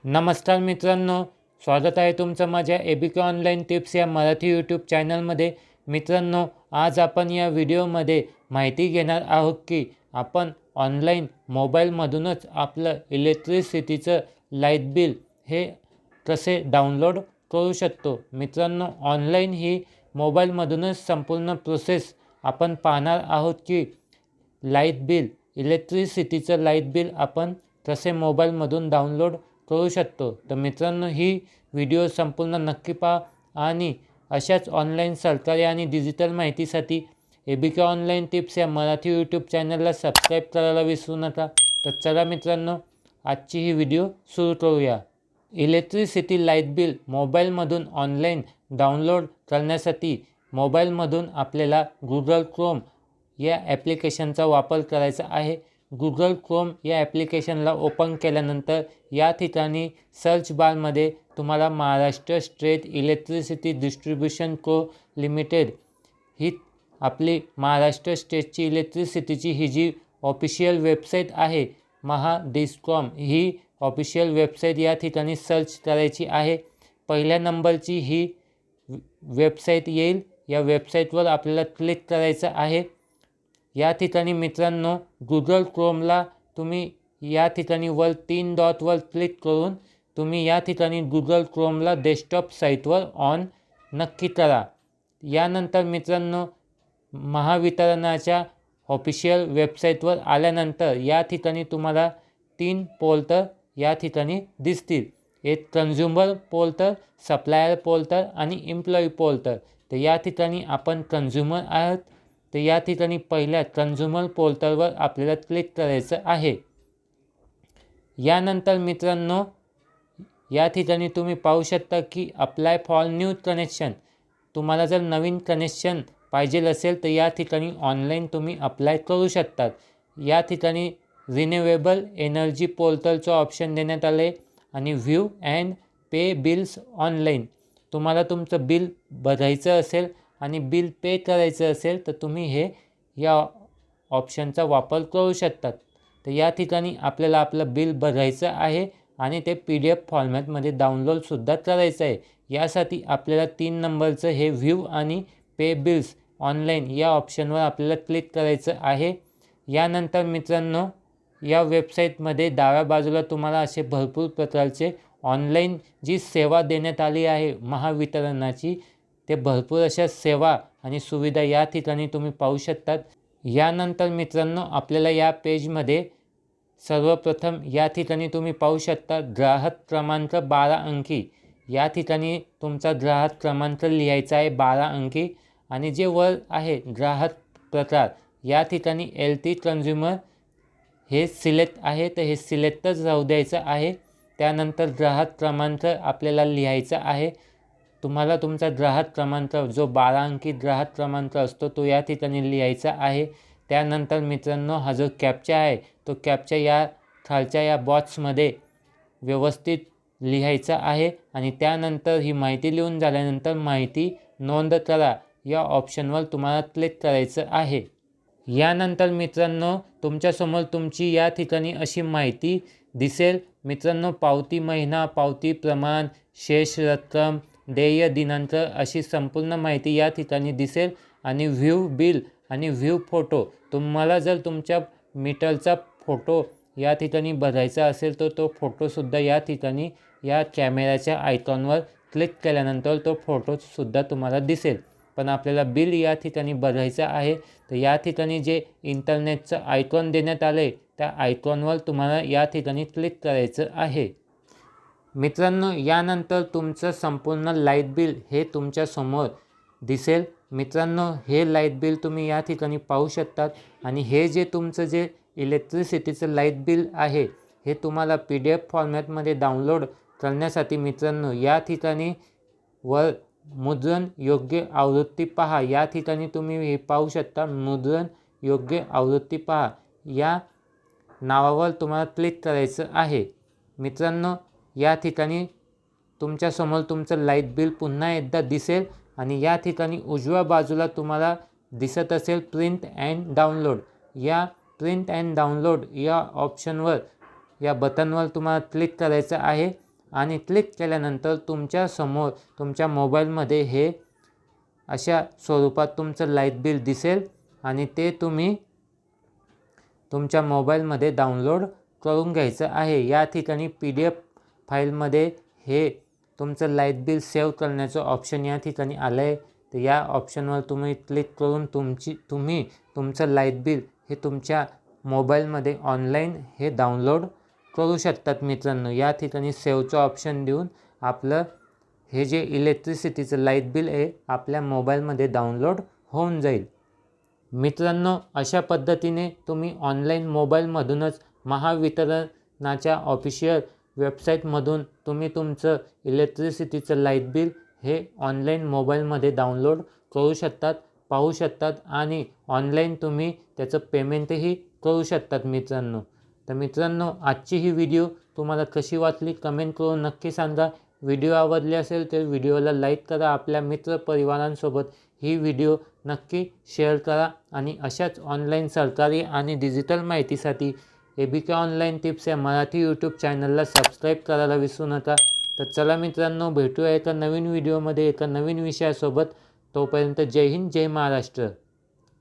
नमस्कार मित्रांनो, स्वागत आहे तुमचं माझ्या एबीके ऑनलाईन टिप्स या मराठी यूट्यूब चॅनलमध्ये. मित्रांनो, आज आपण या व्हिडिओमध्ये माहिती घेणार आहोत की आपण ऑनलाईन मोबाईलमधूनच आपलं इलेक्ट्रिसिटीचं लाईट बिल हे कसे डाउनलोड करू शकतो. मित्रांनो, ऑनलाईन ही मोबाईलमधूनच संपूर्ण प्रोसेस आपण पाहणार आहोत की लाईट बिल, इलेक्ट्रिसिटीचं लाईट बिल आपण कसे मोबाईलमधून डाउनलोड करू शकतो. तर मित्रांनो, ही व्हिडिओ संपूर्ण नक्की पहा आणि अशाच ऑनलाईन सरकारी आणि डिजिटल माहितीसाठी एबीके ऑनलाईन टिप्स या मराठी यूट्यूब चॅनलला सबस्क्राईब करायला विसरू नका. तर चला मित्रांनो, आजची ही व्हिडिओ सुरू करूया. इलेक्ट्रिसिटी लाईट बिल मोबाईलमधून ऑनलाईन डाउनलोड करण्यासाठी मोबाईलमधून आपल्याला गुगल क्रोम या ॲप्लिकेशनचा वापर करायचा आहे. गुगल क्रोम या ॲप्लिकेशनला ओपन केल्यानंतर या ठिकाणी सर्च बारमध्ये तुम्हाला महाराष्ट्र स्टेट इलेक्ट्रिसिटी डिस्ट्रीब्युशन को लिमिटेड ही आपली महाराष्ट्र स्टेटची इलेक्ट्रिसिटीची ही जी ऑफिशियल वेबसाईट आहे, महाडिस्कॉम ही ऑफिशियल वेबसाईट या ठिकाणी सर्च करायची आहे. पहिल्या नंबरची ही वेबसाईट येईल. या वेबसाईटवर आपल्याला क्लिक करायचं आहे. या ठिकाणी मित्रांनो, गुगल क्रोमला तुम्ही या ठिकाणी वर 3 डॉटवर क्लिक करून तुम्ही या ठिकाणी गुगल क्रोमला डेस्कटॉप साईटवर ऑन नक्की करा. यानंतर मित्रांनो, महावितरणाच्या ऑफिशियल वेबसाईटवर आल्यानंतर या ठिकाणी तुम्हाला 3 पोर्टल या ठिकाणी दिसतील. एक कन्झ्युमर पोर्टल, सप्लायर पोर्टल आणि एम्प्लॉई पोर्टल. तर या ठिकाणी आपण कन्झ्युमर आहोत. तर या ठिकाणी पहिल्या कन्झ्युमर पोर्टलवर आपल्याला क्लिक करायचं आहे. यानंतर मित्रांनो, या ठिकाणी तुम्ही पाहू शकता की अप्लाय फॉर न्यू कनेक्शन. तुम्हाला जर नवीन कनेक्शन पाहिजे असेल तर या ठिकाणी ऑनलाईन तुम्ही अप्लाय करू शकतात. या ठिकाणी रिन्युएबल एनर्जी पोर्टलचं ऑप्शन देण्यात आलं आहे आणि view and pay bills online. तुम्हाला तुमचं बिल भरायचं असेल आणि बिल पे करायचं असेल तर तुम्ही हे या ऑप्शनचा वापर करू शकतात. तर या ठिकाणी आपल्याला आपलं बिल भरायचं आहे आणि ते PDF फॉर्मॅटमध्ये डाउनलोडसुद्धा करायचं आहे. यासाठी आपल्याला 3 नंबरचं हे व्ह्यू आणि पे बिल्स ऑनलाईन या ऑप्शनवर आपल्याला क्लिक करायचं आहे. यानंतर मित्रांनो, या वेबसाईटमध्ये डाव्या बाजूला तुम्हाला असे भरपूर प्रकारचे ऑनलाईन जी सेवा देण्यात आली आहे महावितरणाची, ते भरपूर अशा सेवा आणि सुविधा या ठिकाणी तुम्ही पाहू शकतात. यानंतर मित्रांनो, आपल्याला या पेजमध्ये सर्वप्रथम या ठिकाणी तुम्ही पाहू शकता ग्राहक क्रमांक 12 अंकी. या ठिकाणी तुमचा ग्राहक क्रमांक लिहायचा आहे 12 अंकी आणि जे वर आहे ग्राहक प्रकार, या ठिकाणी LT कन्झ्युमर हे सिलेक्ट आहे. तर हे सिलेक्टच राहू द्यायचं आहे. त्यानंतर ग्राहक क्रमांक आपल्याला लिहायचा आहे. तुम्हाला तुमचा ग्राहक क्रमांक जो 12 अंकी ग्राहक क्रमांक असतो तो या ठिकाणी लिहायचा आहे. त्यानंतर मित्रांनो, हा जो कॅप्चा आहे तो कॅप्चा या खालच्या या बॉक्समध्ये व्यवस्थित लिहायचा आहे आणि त्यानंतर ही माहिती लिहून झाल्यानंतर माहिती नोंद करा या ऑप्शनवर तुम्हाला क्लिक करायचं आहे. यानंतर मित्रांनो, तुमच्यासमोर तुमची या ठिकाणी अशी माहिती दिसेल. मित्रांनो, पावती महिना, पावती प्रमाण, शेष रक्कम, देय दिनांक अशी संपूर्ण माहिती या ठिकाणी दिसेल आणि व्ह्यू बिल आणि व्ह्यू फोटो. तुम्हाला जर तुमच्या मीटरचा फोटो या ठिकाणी भरायचा असेल तर तो फोटोसुद्धा या ठिकाणी या कॅमेऱ्याच्या आयकॉनवर क्लिक केल्यानंतर तो फोटोसुद्धा तुम्हाला दिसेल. पण आपल्याला बिल या ठिकाणी भरायचं आहे. तर या ठिकाणी जे इंटरनेटचं आयकॉन देण्यात आलं आहे त्या आयकॉनवर तुम्हाला या ठिकाणी क्लिक करायचं आहे. मित्रांनो, यानंतर तुमचं संपूर्ण लाईट बिल हे तुमच्यासमोर दिसेल. मित्रांनो, हे लाईट बिल तुम्ही या ठिकाणी पाहू शकतात आणि हे जे तुमचं जे इलेक्ट्रिसिटीचं लाईट बिल आहे हे तुम्हाला PDF फॉर्मॅटमध्ये डाउनलोड करण्यासाठी मित्रांनो, या ठिकाणी वर मुद्रण योग्य आवृत्ती पहा या ठिकाणी तुम्ही हे पाहू शकता. मुद्रण योग्य आवृत्ती पहा या नावावर तुम्हाला क्लिक करायचं आहे. मित्रांनो, या ठिकाणी तुमच्यासमोर तुमचं लाईट बिल पुन्हा एकदा दिसेल आणि या ठिकाणी उजव्या बाजूला तुम्हाला दिसत असेल प्रिंट अँड डाउनलोड. या प्रिंट अँड डाउनलोड या ऑप्शनवर, या बटनवर तुम्हाला क्लिक करायचं आहे आणि क्लिक केल्यानंतर तुमच्यासमोर तुमच्या मोबाईलमध्ये हे अशा स्वरूपात तुमचं लाईट बिल दिसेल आणि ते तुम्ही तुमच्या मोबाईलमध्ये डाउनलोड करून घ्यायचं आहे. या ठिकाणी PDF फाईलमध्ये हे तुमचं लाईट बिल सेव्ह करण्याचं ऑप्शन या ठिकाणी आलं आहे. तर या ऑप्शनवर तुम्ही क्लिक करून तुम्ही तुमचं लाईट बिल हे तुमच्या मोबाईलमध्ये ऑनलाईन हे डाउनलोड करू शकतात मित्रांनो. या ठिकाणी सेव्हचं ऑप्शन देऊन आपलं हे जे इलेक्ट्रिसिटीचं लाईट बिल आहे आपल्या मोबाईलमध्ये डाउनलोड होऊन जाईल. मित्रांनो, अशा पद्धतीने तुम्ही ऑनलाईन मोबाईलमधूनच महावितरणाच्या ऑफिशियल वेबसाईटमधून तुम्ही तुमचं इलेक्ट्रिसिटीचं लाईट बिल हे ऑनलाईन मोबाईलमध्ये डाउनलोड करू शकतात, पाहू शकतात आणि ऑनलाईन तुम्ही त्याचं पेमेंटही करू शकतात मित्रांनो. तर मित्रांनो, आजची ही व्हिडिओ तुम्हाला कशी वाटली कमेंट करून नक्की सांगा. व्हिडिओ आवडली असेल तर व्हिडिओला लाईक करा, आपल्या मित्रपरिवारांसोबत ही व्हिडिओ नक्की शेअर करा आणि अशाच ऑनलाईन सरकारी आणि डिजिटल माहितीसाठी ABK ऑनलाईन टिप्स या मराठी यूट्यूब चॅनलला सबस्क्राईब करायला विसरू नका. तर चला मित्रांनो, भेटूया एका नवीन व्हिडिओमध्ये एका नवीन विषयासोबत. तोपर्यंत जय हिंद, जय महाराष्ट्र.